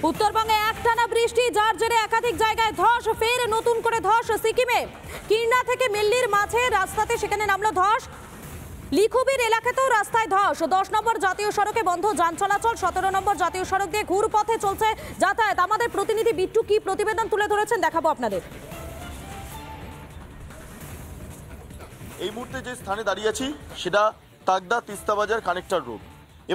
উত্তরবঙ্গে একটানা বৃষ্টি, যার জেরে একাধিক জায়গায় ধস। ফের নতুন করে ধস সিকিমে কিরনা থেকে মিল্লির মাঝে রাস্তাতে, সেখানে নামলো ধস। লিখুবির এলাকাতেও রাস্তায় ধস। 10 নম্বর জাতীয় সড়কে বন্ধ যান চলাচল। 17 নম্বর জাতীয় সড়ক দিয়ে ঘুর পথে চলছে যাতায়াত। আমাদের প্রতিনিধি বিট্টু কি প্রতিবেদন তুলে ধরেছেন দেখাবো আপনাদের। এই মুহূর্তে যে স্থানে দাঁড়িয়ে আছি সেটা তাগদা তিস্তা বাজার কানেক্টর রোড,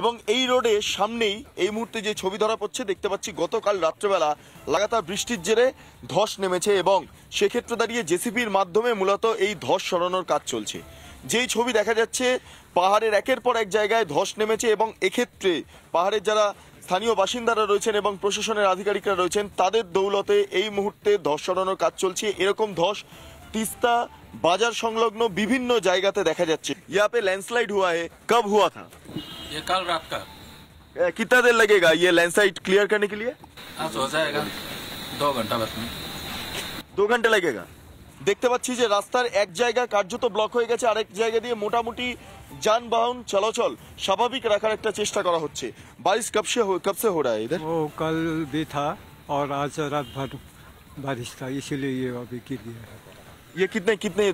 এবং এই রোডের সামনেই এই মুহূর্তে যে ছবি ধরা পড়ছে দেখতে পাচ্ছি গতকাল রাত্রেবেলা লাগাতার বৃষ্টির জেরে ধস নেমেছে, এবং সেক্ষেত্রে দাঁড়িয়ে জেসিবির মাধ্যমে মূলত এই ধস সরানোর কাজ চলছে। যেই ছবি দেখা যাচ্ছে, পাহাড়ের একের পর এক জায়গায় ধস নেমেছে, এবং এক্ষেত্রে পাহাড়ের যারা স্থানীয় বাসিন্দারা রয়েছেন এবং প্রশাসনের আধিকারিকরা রয়েছেন তাদের দৌলতে এই মুহূর্তে ধস সরানোর কাজ চলছে। এরকম ধস তিস্তা बाजार संलग्न विभिन्न জায়গাতে দেখা যাচ্ছে। यहाँ पे लैंडस्लाइड हुआ है, कब हुआ था? ये कल रात का। कितना देर लगेगा ये लैंडस्लाइड क्लियर करने के लिए? आज हो जाएगा 2 घंटा बस में। 2 घंटे लगेगा। দেখতে পাচ্ছি যে রাস্তার এক জায়গা কার্যত ব্লক হয়ে গেছে, আরেক জায়গা দিয়ে মোটামুটি যানবাহন চলাচল স্বাভাবিক রাখার একটা চেষ্টা করা হচ্ছে। बारिश कब से हो रहा है इधर? वो कल भी था और आज रात भर बारिश था, इसीलिए ये अभी की दिया है। ये कितने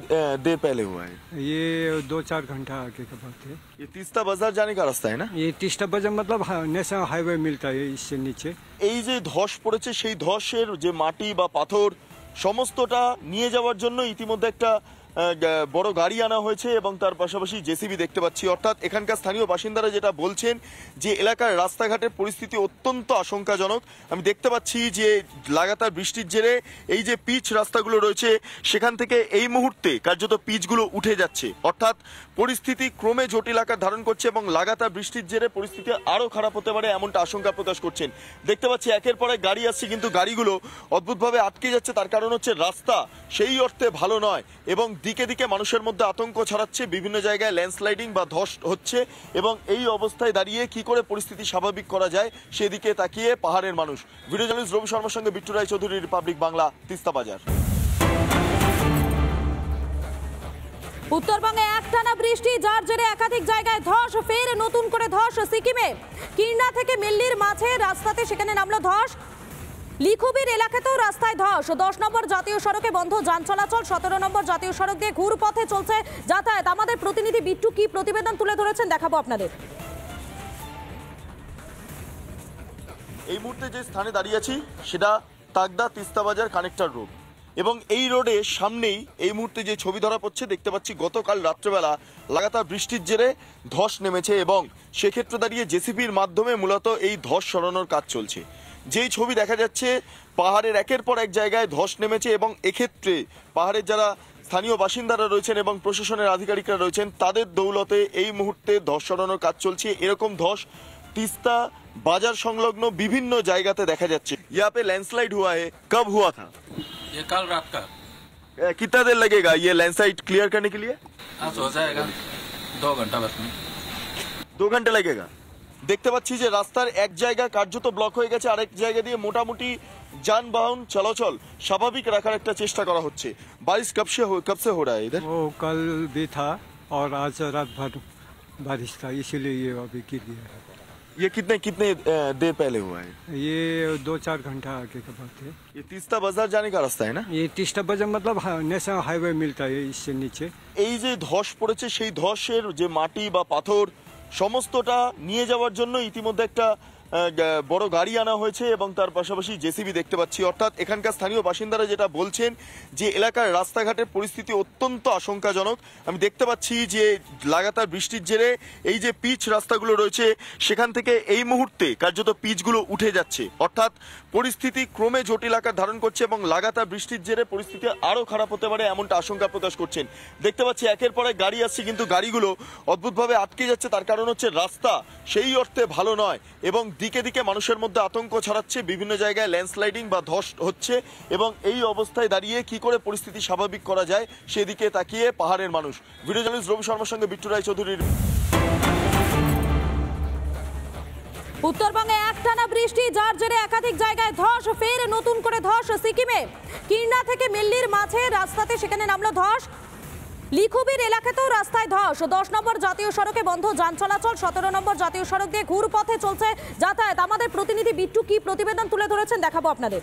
देर पहले हुआ है? ये 2-4 घंटा आगे की बात है। ये तीस्ता बाजार जाने का रास्ता है ना? ये तीस्ता बाजार मतलब नेशनल हाईवे मिलता है इससे नीचे। এই যে ধস পড়েছে সেই ধসের যে মাটি বা পাথর সমস্তটা নিয়ে যাওয়ার জন্য ইতিমধ্যে একটা বড় গাড়ি আনা হয়েছে, এবং তার পাশাপাশি জেসিবি দেখতে পাচ্ছি। অর্থাৎ এখানকার স্থানীয় বাসিন্দারা যেটা বলছেন যে এলাকার রাস্তাঘাটের পরিস্থিতি অত্যন্ত আশঙ্কাজনক। আমি দেখতে পাচ্ছি যে লাগাতার বৃষ্টির জেরে এই যে পিচ রাস্তাগুলো রয়েছে সেখান থেকে এই মুহূর্তে কার্যত পিচগুলো উঠে যাচ্ছে। অর্থাৎ পরিস্থিতি ক্রমে জটিল আকার ধারণ করছে, এবং লাগাতার বৃষ্টির জেরে পরিস্থিতি আরও খারাপ হতে পারে এমনটা আশঙ্কা প্রকাশ করছেন। দেখতে পাচ্ছি একের পর এক গাড়ি আসছে, কিন্তু গাড়িগুলো অদ্ভুতভাবে আটকে যাচ্ছে। তার কারণ হচ্ছে রাস্তা সেই অর্থে ভালো নয়, এবং দিকে দিকে মানুষের মধ্যে আতঙ্ক ছড়াচ্ছে। বিভিন্ন জায়গায় ল্যান্ডস্লাইডিং বা ধস হচ্ছে, এবং এই অবস্থায় দাঁড়িয়ে কি করে পরিস্থিতি স্বাভাবিক করা যায় সেদিকে তাকিয়ে পাহাড়ের মানুষ। ভিডিও জার্নালিস্ট রবি শর্মার সঙ্গে বিট্টু রায় চৌধুরী, রিপাবলিক বাংলা, তিস্তা বাজার। উত্তরবঙ্গে একটানা বৃষ্টি, যার জেরে একাধিক জায়গায় ধস। ফের নতুন করে ধস সিকিমে কিরনা থেকে মিল্লির মাঝে রাস্তাতে, সেখানে নামলো ধস। লিখুবির এলাকাতেও রাস্তায় ধস। 10 নম্বর জাতীয় সড়কে বন্ধ যান চলাচল। 17 নম্বর জাতীয় সড়ক দিয়ে ঘুর পথে চলছে যাতায়াত। আমাদের প্রতিনিধি বিট্টু কি প্রতিবেদন তুলে ধরেছেন দেখাবো আপনাদের। এই মুহূর্তে যে স্থানে দাঁড়িয়ে আছি সেটা তাগদা তিস্তা বাজার কানেক্টর রোড, এবং এই রোডের সামনেই এই মুহূর্তে যে ছবি ধরা পড়ছে দেখতে পাচ্ছি গতকাল রাত্রেবেলা লাগাতার বৃষ্টির জেরে ধস নেমেছে, এবং সেক্ষেত্রে দাঁড়িয়ে জেসিবির মাধ্যমে মূলত এই ধস সরানোর কাজ চলছে। যেই ছবি দেখা যাচ্ছে, পাহাড়ের একের পর এক জায়গায় ধস নেমেছে, এবং এক্ষেত্রে পাহাড়ের যারা স্থানীয় বাসিন্দারা রয়েছেন এবং প্রশাসনের আধিকারিকরা রয়েছেন তাদের দৌলতে এই মুহূর্তে ধস সরানোর কাজ চলছে। এরকম ধস তিস্তা বাজার সংলগ্ন বিভিন্ন জায়গাতে দেখা যাচ্ছে। यहाँ पे लैंडस्लाइड हुआ है, कब हुआ था? ये कल रात का। कितना देर लगेगा ये लैंडस्लाइड क्लियर करने के लिए? आज हो जाएगा 2 घंटा बस में। 2 घंटे लगेगा। দেখতে পাচ্ছি যে রাস্তার এক জায়গা কার্যত ব্লক হয়ে গেছে, আরেক জায়গা দিয়ে মোটামুটি যানবাহন চলাচল স্বাভাবিক রাখার একটা চেষ্টা করা হচ্ছে। बारिश कब से हो रहा है इधर? वो कल भी था और आज रात भर बारिश था, इसीलिए ये अभी की दिया है। ये कितने देर पहले हुआ है? ये 2-4 घंटा आगे की बात है। ये तीस्ता बाजार जाने का रास्ता है ना? ये तीस्ता बाजार मतलब नेशनल हाईवे मिलता है इससे नीचे। এই যে ধস পড়েছে সেই ধসের যে মাটি বা পাথর সমস্তটা নিয়ে যাওয়ার জন্য ইতিমধ্যে একটা বড় গাড়ি আনা হয়েছে, এবং তার পাশাপাশি জেসিবি দেখতে পাচ্ছি। অর্থাৎ এখানকার স্থানীয় বাসিন্দারা যেটা বলছেন যে এলাকার রাস্তাঘাটের পরিস্থিতি অত্যন্ত আশঙ্কাজনক। আমি দেখতে পাচ্ছি যে লাগাতার বৃষ্টির জেরে এই যে পিচ রাস্তাগুলো রয়েছে সেখান থেকে এই মুহূর্তে কার্যত পিচগুলো উঠে যাচ্ছে। অর্থাৎ পরিস্থিতি ক্রমে জটিল আকার ধারণ করছে, এবং লাগাতার বৃষ্টির জেরে পরিস্থিতি আরও খারাপ হতে পারে এমনটা আশঙ্কা প্রকাশ করছেন। দেখতে পাচ্ছি একের পর এক গাড়ি আসছে, কিন্তু গাড়িগুলো অদ্ভুতভাবে আটকে যাচ্ছে। তার কারণ হচ্ছে রাস্তা সেই অর্থে ভালো নয়, এবং দিকে দিকে মানুষের মধ্যে আতঙ্ক ছড়াচ্ছে। বিভিন্ন জায়গায় ল্যান্ডস্লাইডিং বা ধস হচ্ছে, এবং এই অবস্থায় দাঁড়িয়ে কি করে পরিস্থিতি স্বাভাবিক করা যায় সেদিকে তাকিয়ে পাহাড়ের মানুষ। ভিডিও জার্নালিস্ট রবি শর্মার সঙ্গে বিট্টু রায় চৌধুরী। উত্তরবঙ্গে একটানা বৃষ্টি, যার জেরে একাধিক জায়গায় ধস। ফের নতুন করে ধস সিকিমে কিরনা থেকে মিল্লির মাঝে রাস্তাতে, সেখানে নামলো ধস। লিখুবির এলাকাতেও রাস্তায় ধস। 10 নম্বর জাতীয় সড়কে বন্ধ যান চলাচল। 17 নম্বর জাতীয় সড়ক দিয়ে ঘুরপথে চলছে যাতায়াত। আমাদের প্রতিনিধি বিট্টু কি প্রতিবেদন তুলে ধরেছেন দেখাবো আপনাদের।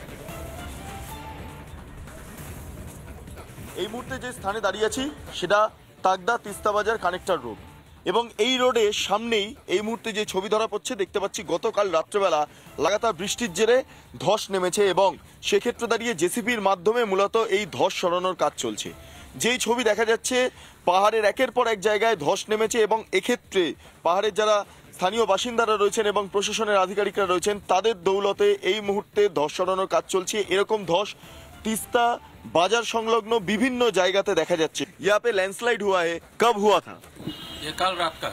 এই মুহূর্তে যে স্থানে দাঁড়িয়ে আছি সেটা তাগদা তিস্তা বাজার কানেক্টর রোড এবং এই রোডের সামনেই এই মুহূর্তে যে ছবি ধরা পড়ছে দেখতে পাচ্ছি গতকাল রাত্রেবেলা লাগাতার বৃষ্টির জেরে ধস নেমেছে এবং সেক্ষেত্রে দাঁড়িয়ে জেসিবির মাধ্যমে মূলত এই ধস সরানোর কাজ চলছে। যেই ছবি দেখা যাচ্ছে পাহাড়ের একের পর এক জায়গায় ধস নেমেছে এবং এক্ষেত্রে পাহাড়ের যারা স্থানীয় বাসিন্দারা রয়েছেন এবং প্রশাসনের আধিকারিকরা রয়েছেন তাদের দৌলতে এই মুহূর্তে ধস সরানোর কাজ চলছে। এরকম ধস তিস্তা बाजार संलग्न विभिन्न জায়গাতে দেখা যাচ্ছে। यहाँ पे लैंडस्लाइड हुआ है, कब हुआ था? ये कल रात का।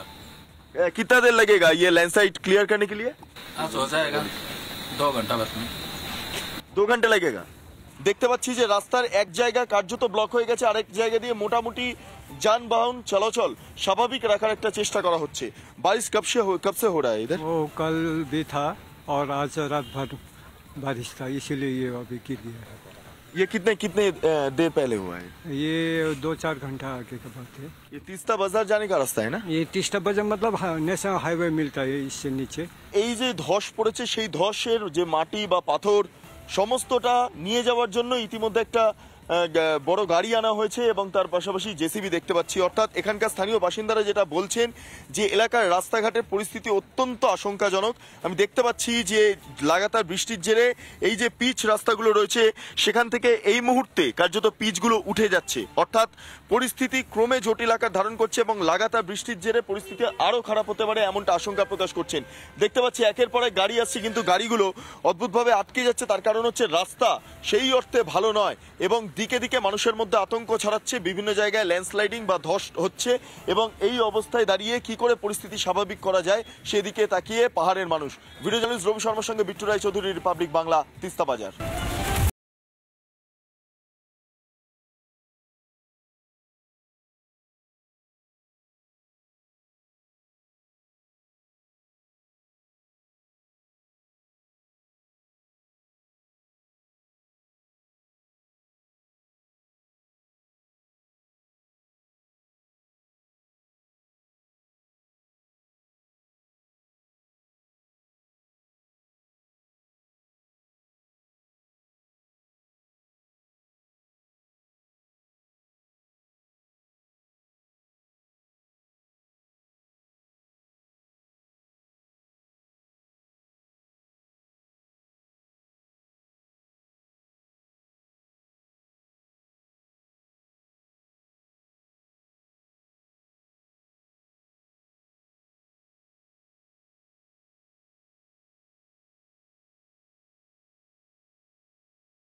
कितना देर लगेगा ये लैंडस्लाइड क्लियर करने के लिए? आज हो जाएगा 2 घंटा बस में। 2 घंटे लगेगा। দেখতে পাচ্ছি যে রাস্তার এক জায়গা কার্যত ব্লক হয়ে গেছে, আরেক জায়গা দিয়ে মোটামুটি যানবাহন চলাচল স্বাভাবিক রাখার একটা চেষ্টা করা হচ্ছে। बारिश कब से हो रहा है इधर? वो कल भी था और आज रात भर बारिश था, इसीलिए ये अभी क्लियर है। ये कितने देर पहले हुआ है? ये 2-4 घंटा आगे का बात है। ये तीस्ता बाजार जाने का रास्ता है ना? ये तीस्ता बाजार मतलब नेशनल हाईवे मिलता है इससे नीचे। এই যে ধস পড়েছে সেই ধসের যে মাটি বা পাথর সমস্তটা নিয়ে যাওয়ার জন্য ইতিমধ্যে একটা বড় গাড়ি আনা হয়েছে এবং তার পাশাপাশি জেসিবি দেখতে পাচ্ছি। অর্থাৎ এখানকার স্থানীয় বাসিন্দারা যেটা বলছেন যে এলাকার রাস্তাঘাটের পরিস্থিতি অত্যন্ত আশঙ্কাজনক। আমি দেখতে পাচ্ছি যে লাগাতার বৃষ্টির জেরে এই যে পিচ রাস্তাগুলো রয়েছে সেখান থেকে এই মুহূর্তে কার্যত পিচগুলো উঠে যাচ্ছে। অর্থাৎ পরিস্থিতি ক্রমে জটিল আকার ধারণ করছে এবং লাগাতার বৃষ্টির জেরে পরিস্থিতি আরো খারাপ হতে পারে এমনটা আশঙ্কা প্রকাশ করছেন। দেখতে পাচ্ছি একের পর এক গাড়ি আসছে কিন্তু গাড়িগুলো অদ্ভুতভাবে আটকে যাচ্ছে। তার কারণ হচ্ছে রাস্তা সেই অর্থে ভালো নয় এবং দিকে দিকে মানুষের মধ্যে আতঙ্ক ছড়াচ্ছে। বিভিন্ন জায়গায় ল্যান্ডস্লাইডিং বা ধস হচ্ছে এবং এই অবস্থায় দাঁড়িয়ে কি করে পরিস্থিতি স্বাভাবিক করা যায় সেদিকে তাকিয়ে পাহাড়ের মানুষ। ভিডিও জার্নালিস্ট রবি শর্মার সঙ্গে বিট্টু রায় চৌধুরী, রিপাবলিক বাংলা, তিস্তা বাজার।